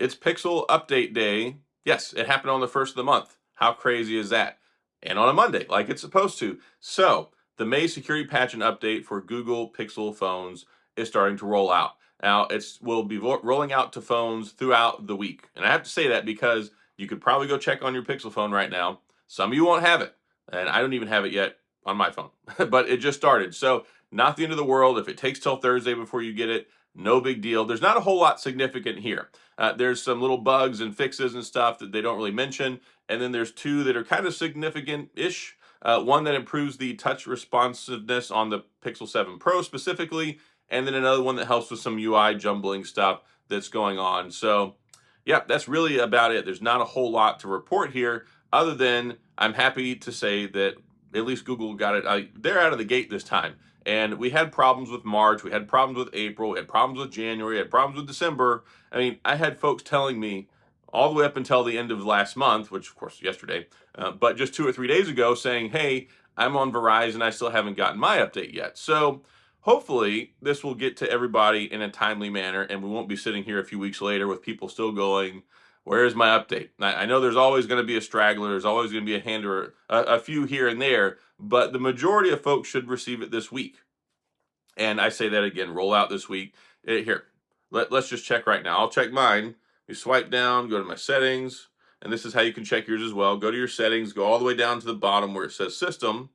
It's Pixel Update Day. Yes, it happened on the first of the month. How crazy is that? And on a Monday, like it's supposed to. So, the May security patch and update for Google Pixel phones is starting to roll out. Now, it's will be rolling out to phones throughout the week. And I have to say that because you could probably go check on your Pixel phone right now. Some of you won't have it, and I don't even have it yet on my phone, but it just started. So, not the end of the world. If it takes till Thursday before you get it, no big deal. There's not a whole lot significant here. There's some little bugs and fixes and stuff that they don't really mention. And then there's two that are kind of significant-ish. One that improves the touch responsiveness on the Pixel 7 Pro specifically, and then another one that helps with some UI jumbling stuff that's going on. So, yeah, that's really about it. There's not a whole lot to report here, other than I'm happy to say that at least Google got it. They're out of the gate this time. And we had problems with March, we had problems with April, we had problems with January, we had problems with December. I mean, I had folks telling me all the way up until the end of last month, which of course yesterday, but just 2 or 3 days ago, saying, "Hey, I'm on Verizon, I still haven't gotten my update yet." So hopefully this will get to everybody in a timely manner, and we won't be sitting here a few weeks later with people still going, "Where is my update?" I know there's always going to be a straggler, there's always going to be a hand or a few here and there, but the majority of folks should receive it this week. And I say that again, roll out this week. Here, let's just check right now. I'll check mine. You swipe down, go to my settings, and this is how you can check yours as well. Go to your settings, go all the way down to the bottom where it says system,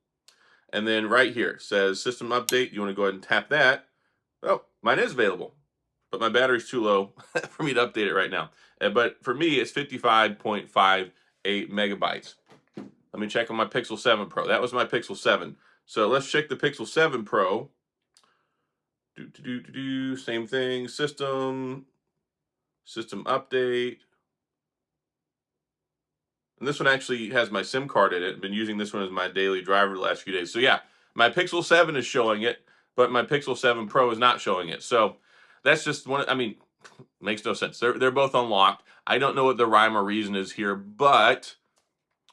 and then right here it says system update. You want to go ahead and tap that. Oh, mine is available, but my battery's too low for me to update it right now. But for me, it's 55.58 megabytes. Let me check on my Pixel 7 Pro. That was my Pixel 7. So let's check the Pixel 7 Pro. Same thing. System update. And this one actually has my SIM card in it. I've been using this one as my daily driver the last few days. So yeah, my Pixel 7 is showing it, but my Pixel 7 Pro is not showing it. So that's just one. I mean, makes no sense. They're both unlocked. I don't know what the rhyme or reason is here, but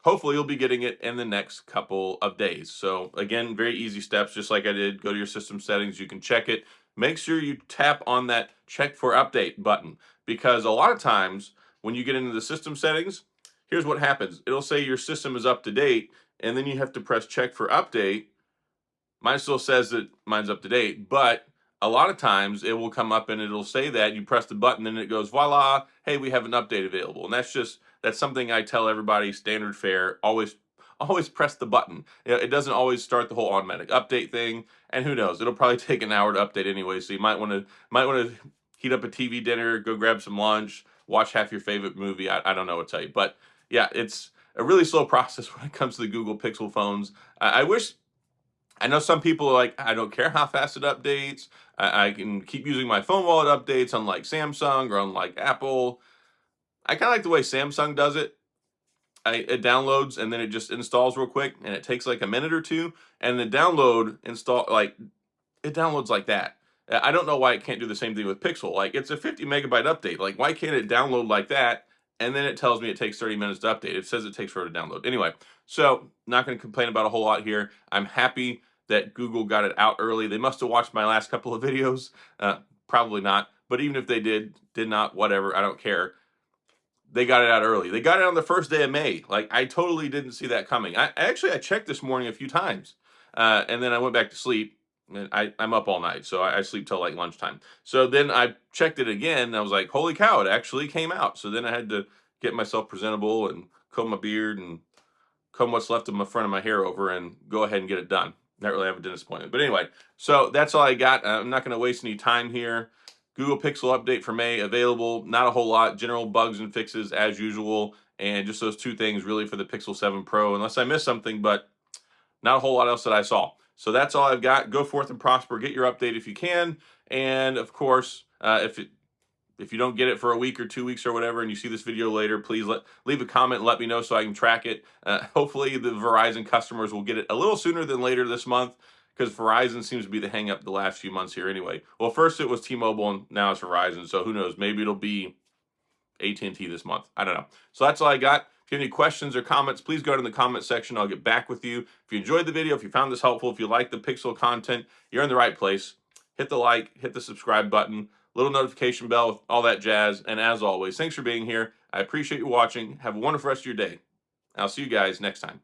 hopefully you'll be getting it in the next couple of days. So again, very easy steps, just like I did. Go to your system settings, you can check it. Make sure you tap on that check for update button, because a lot of times when you get into the system settings, here's what happens. It'll say your system is up to date, and then you have to press check for update. Mine still says that mine's up to date, but a lot of times it will come up and it'll say that you press the button and it goes, voila, hey, we have an update available. And that's something I tell everybody, standard fare, always press the button. It doesn't always start the whole automatic update thing, and who knows, it'll probably take an hour to update anyway, so you might want to heat up a TV dinner, go grab some lunch, watch half your favorite movie. I don't know what to tell you, but yeah, it's a really slow process when it comes to the Google Pixel phones. I know some people are like, I don't care how fast it updates. I can keep using my phone while it updates, unlike Samsung or unlike Apple. I kind of like the way Samsung does it. It downloads and then it just installs real quick, and it takes like a minute or two, and the it downloads like that. I don't know why it can't do the same thing with Pixel. Like, it's a 50 megabyte update. Like, why can't it download like that? And then it tells me it takes 30 minutes to update. It says it takes forever to download. Anyway, so not going to complain about a whole lot here. I'm happy that Google got it out early. They must have watched my last couple of videos. Probably not. But even if they did not, whatever, I don't care. They got it out early. They got it on the first day of May. Like, I totally didn't see that coming. I checked this morning a few times, and then I went back to sleep. And I'm up all night, so I sleep till like lunchtime. So then I checked it again, and I was like, holy cow, it actually came out. So then I had to get myself presentable and comb my beard and comb what's left of my front of my hair over and go ahead and get it done. Not really have a dentist appointment. But anyway, so that's all I got. I'm not going to waste any time here. Google Pixel update for May available. Not a whole lot. General bugs and fixes as usual. And just those two things really for the Pixel 7 Pro, unless I missed something, but not a whole lot else that I saw. So that's all I've got. Go forth and prosper. Get your update if you can. And of course, if you don't get it for a week or 2 weeks or whatever, and you see this video later, please leave a comment and let me know so I can track it. Hopefully the Verizon customers will get it a little sooner than later this month, because Verizon seems to be the hang up the last few months here anyway. Well, first it was T-Mobile, and now it's Verizon, so who knows? Maybe it'll be AT&T this month. I don't know. So that's all I got. If you have any questions or comments, please go to the comment section. I'll get back with you. If you enjoyed the video, if you found this helpful, if you like the Pixel content, you're in the right place. Hit the like, hit the subscribe button. little notification bell with all that jazz. And as always, thanks for being here. I appreciate you watching. Have a wonderful rest of your day. I'll see you guys next time.